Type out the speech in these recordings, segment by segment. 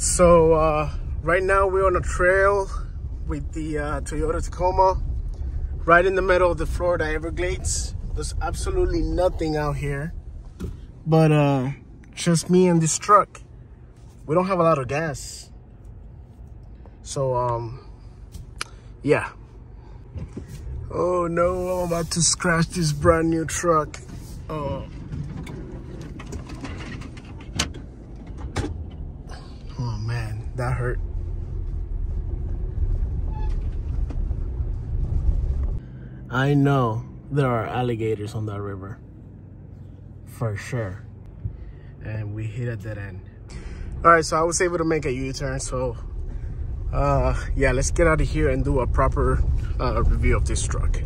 right, so right now we're on a trail with the Toyota Tacoma right in the middle of the Florida Everglades. There's absolutely nothing out here but just me and this truck. We don't have a lot of gas, so yeah. Oh no, I'm about to scratch this brand new truck. Oh man, that hurt. I know there are alligators on that river, for sure. And we hit a dead end. All right, so I was able to make a U-turn, so yeah, let's get out of here and do a proper review of this truck.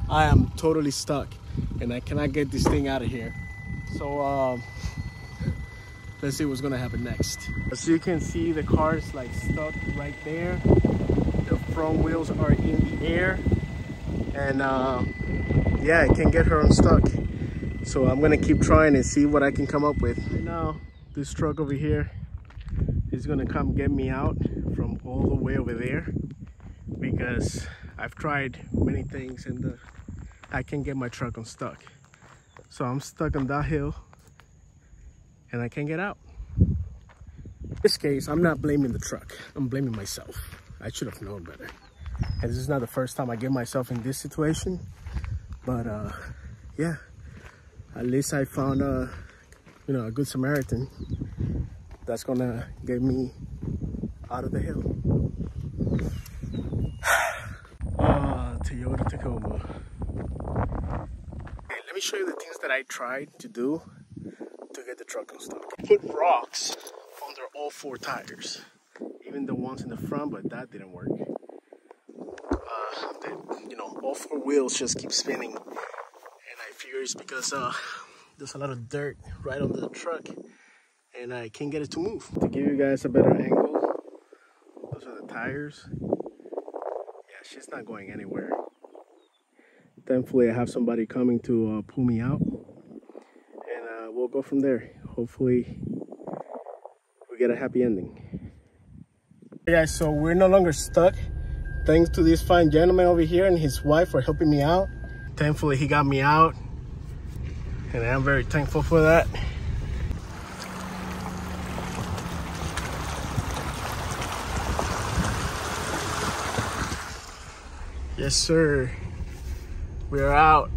I am totally stuck and I cannot get this thing out of here. So let's see what's gonna happen next. As you can see, the car is like stuck right there. The front wheels are in the air, and yeah, I can't get her unstuck. So I'm gonna keep trying and see what I can come up with. Right now, this truck over here is gonna come get me out from all the way over there, because I've tried many things and I can't get my truck unstuck. So I'm stuck on that hill and I can't get out. In this case, I'm not blaming the truck. I'm blaming myself. I should have known better. And this is not the first time I get myself in this situation. But yeah, at least I found a good Samaritan that's gonna get me out of the hill. Toyota Tacoma. Okay, let me show you the things that I tried to do to get the truck unstuck. Put rocks under all 4 tires, even the ones in the front, but that didn't work. All 4 wheels just keep spinning, and I figure it's because there's a lot of dirt right under the truck, and I can't get it to move. To give you guys a better angle, those are the tires. She's not going anywhere. Thankfully, I have somebody coming to pull me out, and we'll go from there. Hopefully, we get a happy ending. Hey guys, so we're no longer stuck. Thanks to this fine gentleman over here and his wife for helping me out. Thankfully, he got me out, and I'm very thankful for that. Yes, sir. We're out.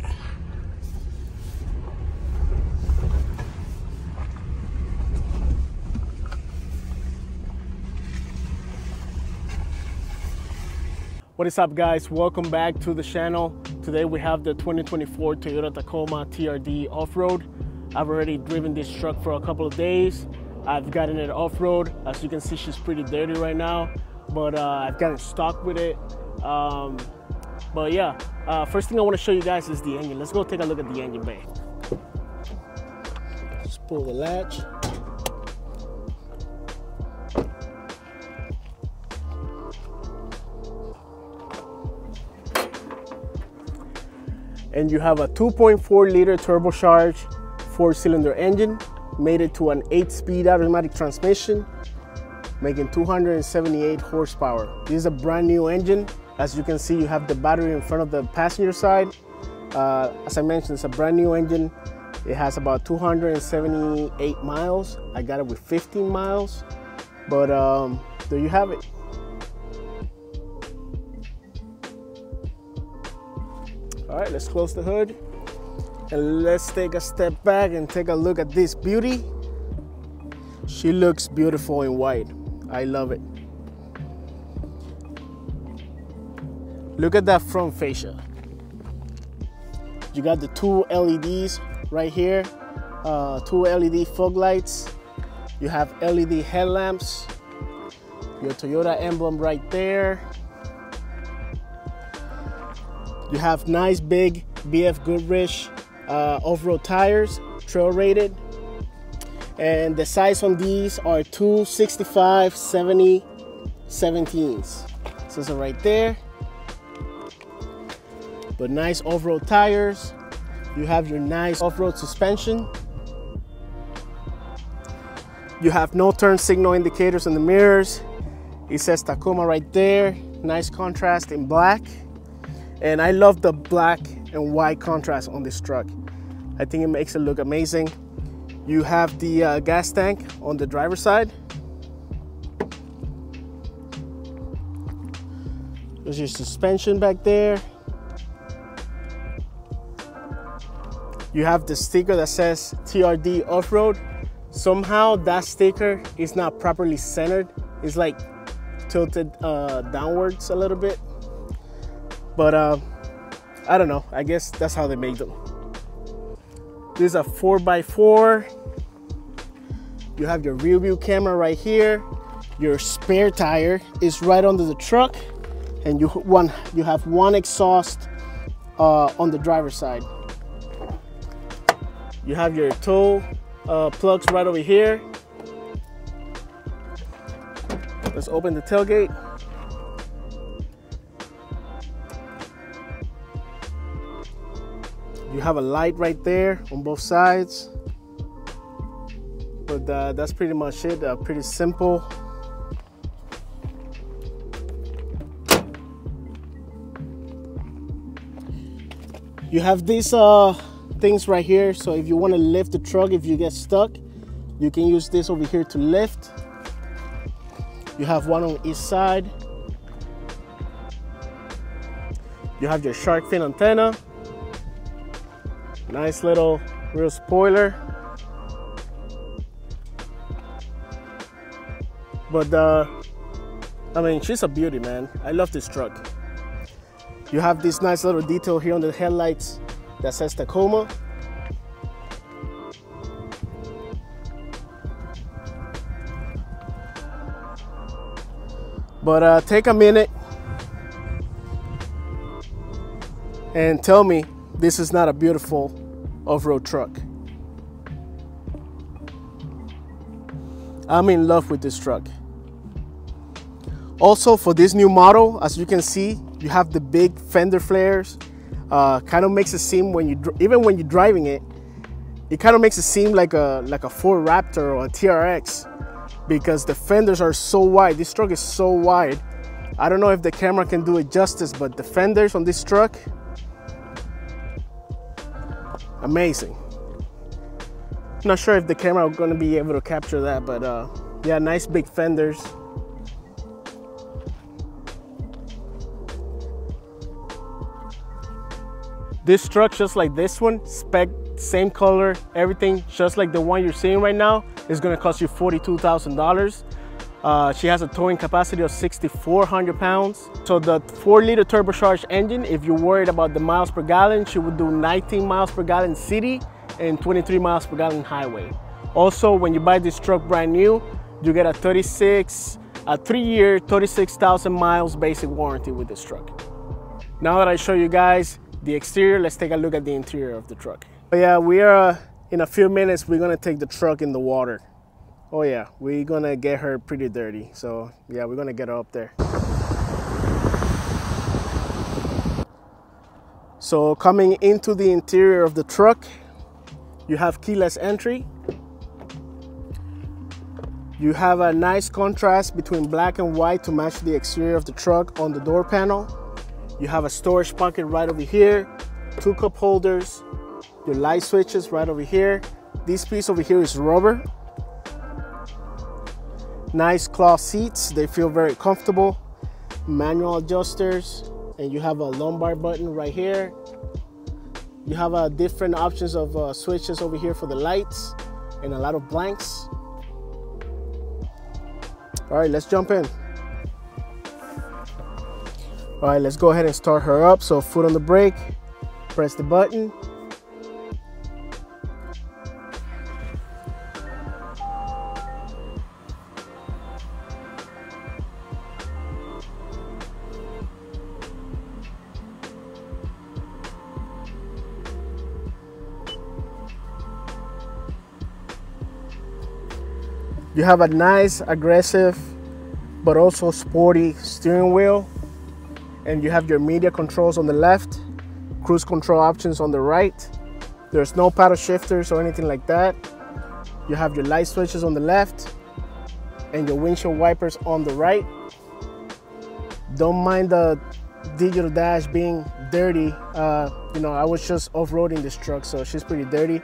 What is up, guys? Welcome back to the channel. Today we have the 2024 Toyota Tacoma TRD Off-Road. I've already driven this truck for a couple of days. I've gotten it off-road. As you can see, she's pretty dirty right now, but I've gotten stock with it. But yeah, first thing I want to show you guys is the engine. Let's go take a look at the engine bay. Just pull the latch. And you have a 2.4 liter turbocharged 4-cylinder engine, made it to an 8-speed automatic transmission, making 278 horsepower. This is a brand new engine. As you can see, you have the battery in front of the passenger side. As I mentioned, it's a brand new engine. It has about 278 miles. I got it with 15 miles, but there you have it. All right, let's close the hood and let's take a step back and take a look at this beauty. She looks beautiful in white. I love it. Look at that front fascia. You got the 2 LEDs right here, 2 LED fog lights. You have LED headlamps, your Toyota emblem right there. You have nice big BF Goodrich off-road tires, trail rated. And the size on these are 265/70 17s. Says it right there. But nice off-road tires. You have your nice off-road suspension. You have no turn signal indicators on the mirrors. It says Tacoma right there. Nice contrast in black. And I love the black and white contrast on this truck. I think it makes it look amazing. You have the gas tank on the driver's side. There's your suspension back there. You have the sticker that says TRD Off-Road. Somehow that sticker is not properly centered. It's like tilted downwards a little bit. But I don't know, I guess that's how they make them. This is a 4x4. You have your rear view camera right here. Your spare tire is right under the truck. And you have one exhaust on the driver's side. You have your tow plugs right over here. Let's open the tailgate. You have a light right there on both sides. But that's pretty much it, pretty simple. You have these things right here, so if you want to lift the truck, if you get stuck, you can use this over here to lift. You have one on each side. You have your shark fin antenna. Nice little rear spoiler. But I mean, she's a beauty, man. I love this truck. You have this nice little detail here on the headlights that says Tacoma. But take a minute and tell me this is not a beautiful off-road truck. I'm in love with this truck. Also, for this new model, as you can see, you have the big fender flares. Kind of makes it seem even when you're driving it, it kind of makes it seem like a Ford Raptor or a TRX, because the fenders are so wide. This truck is so wide. I don't know if the camera can do it justice, but the fenders on this truck, amazing. Not sure if the camera is going to be able to capture that, but yeah, nice big fenders. This truck, just like this one, spec, same color, everything, just like the one you're seeing right now, is going to cost you $42,000. She has a towing capacity of 6,400 pounds. So the 4-liter turbocharged engine, if you're worried about the miles per gallon, she would do 19 miles per gallon city and 23 miles per gallon highway. Also, when you buy this truck brand new, you get a 3-year, 36,000 miles basic warranty with this truck. Now that I show you guys the exterior, let's take a look at the interior of the truck. But yeah, we are in a few minutes, we're gonna take the truck in the water. Oh yeah, we're gonna get her pretty dirty. So yeah, we're gonna get her up there. So coming into the interior of the truck, you have keyless entry. You have a nice contrast between black and white to match the exterior of the truck on the door panel. You have a storage pocket right over here, 2 cup holders, your light switches right over here. This piece over here is rubber. Nice cloth seats, they feel very comfortable. Manual adjusters, and you have a lumbar button right here. You have different options of switches over here for the lights and a lot of blanks. All right, let's jump in. All right, let's go ahead and start her up. So foot on the brake, press the button. You have a nice, aggressive, but also sporty steering wheel. And you have your media controls on the left, cruise control options on the right. There's no paddle shifters or anything like that. You have your light switches on the left and your windshield wipers on the right. Don't mind the digital dash being dirty. You know, I was just off-roading this truck, so she's pretty dirty.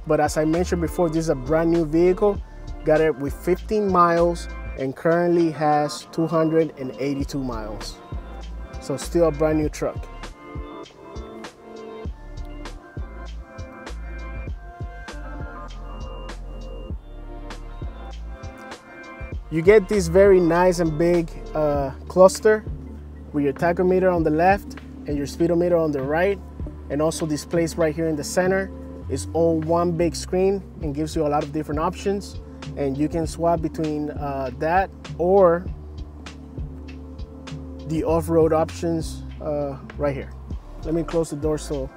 But as I mentioned before, this is a brand new vehicle. Got it with 15 miles and currently has 282 miles. So still a brand new truck. You get this very nice and big cluster with your tachometer on the left and your speedometer on the right, and also this place right here in the center is all one big screen and gives you a lot of different options. And you can swap between that or the off-road options right here. Let me close the door so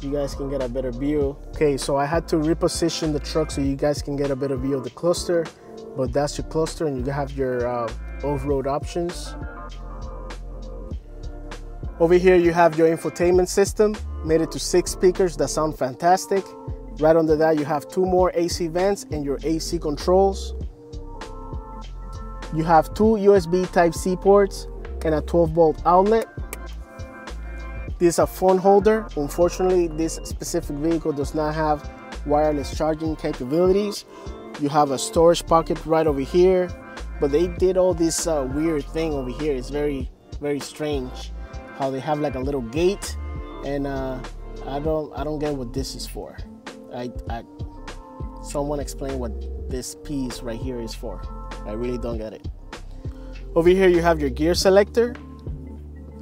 you guys can get a better view. Okay, so I had to reposition the truck so you guys can get a better view of the cluster, but that's your cluster, and you have your off-road options. Over here you have your infotainment system, made it to 6 speakers that sound fantastic. Right under that, you have 2 more AC vents and your AC controls. You have 2 USB Type-C ports and a 12-volt outlet. This is a phone holder. Unfortunately, this specific vehicle does not have wireless charging capabilities. You have a storage pocket right over here, but they did all this weird thing over here. It's very, very strange how they have like a little gate, and I don't get what this is for. Someone explain what this piece right here is for. I really don't get it. Over here you have your gear selector.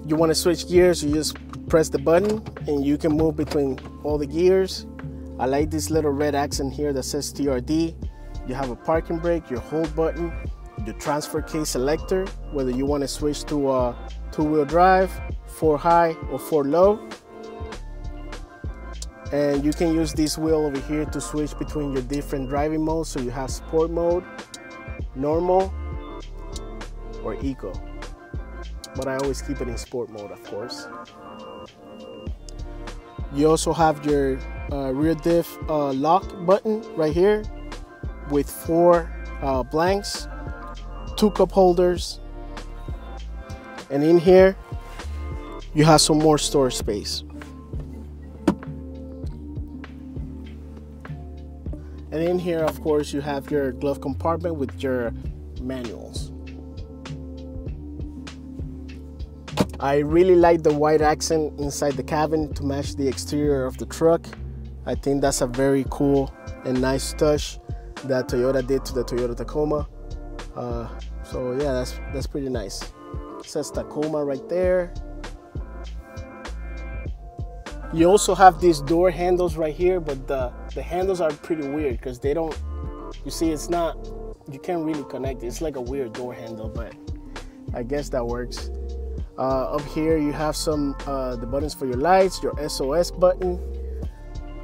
You want to switch gears, you just press the button and you can move between all the gears. I like this little red accent here that says TRD. You have a parking brake, your hold button, the transfer case selector, whether you want to switch to a 2-wheel drive, 4 high or 4 low. And you can use this wheel over here to switch between your different driving modes. So you have sport mode, normal, or eco. But I always keep it in sport mode, of course. You also have your rear diff lock button right here with 4 blanks, 2 cup holders. And in here, you have some more storage space. And in here, of course, you have your glove compartment with your manuals. I really like the white accent inside the cabin to match the exterior of the truck. I think that's a very cool and nice touch that Toyota did to the Toyota Tacoma. So yeah, that's pretty nice. It says Tacoma right there. You also have these door handles right here, but the handles are pretty weird because they don't, you see, it's not, you can't really connect it. It's like a weird door handle, but I guess that works. Up here you have some the buttons for your lights, your SOS button.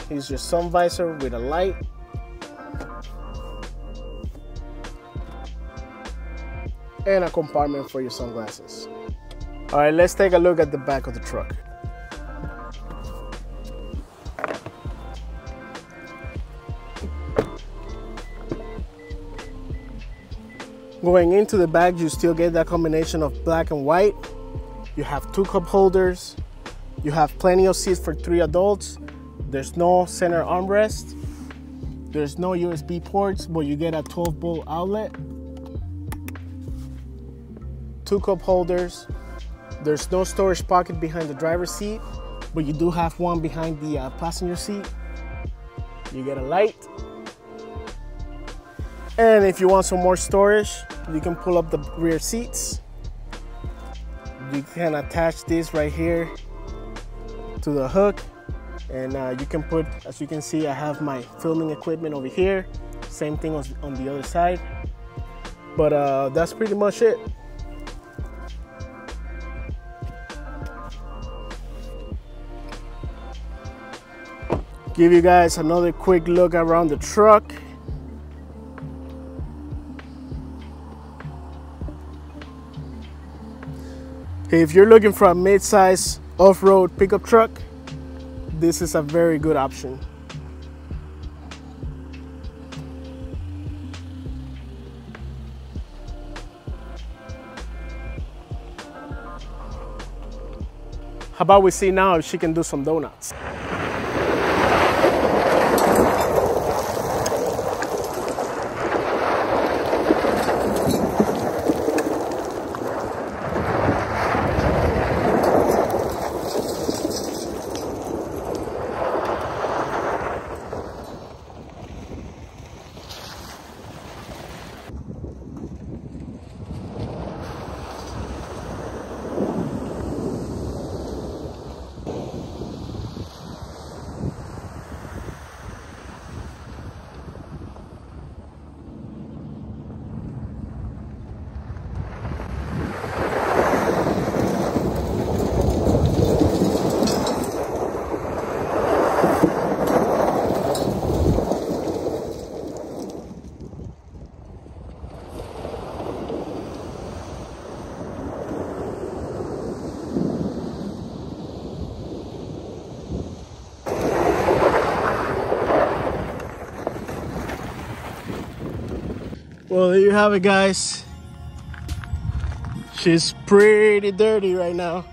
Here's your sun visor with a light. And a compartment for your sunglasses. All right, let's take a look at the back of the truck. Going into the back, you still get that combination of black and white. You have 2 cup holders. You have plenty of seats for 3 adults. There's no center armrest. There's no USB ports, but you get a 12-volt outlet. 2 cup holders. There's no storage pocket behind the driver's seat, but you do have one behind the passenger seat. You get a light. And if you want some more storage, you can pull up the rear seats. You can attach this right here to the hook, and you can put, as you can see, I have my filming equipment over here. Same thing on the other side. But that's pretty much it. Give you guys another quick look around the truck. If you're looking for a mid-size off-road pickup truck, this is a very good option. How about we see now if she can do some donuts? Well, there you have it, guys. She's pretty dirty right now.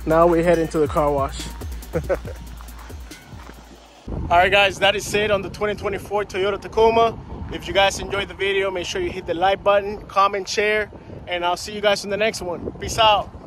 Now we're heading to the car wash. Alright guys, that is it on the 2024 Toyota Tacoma. If you guys enjoyed the video, make sure you hit the like button, comment, share, and I'll see you guys in the next one. Peace out.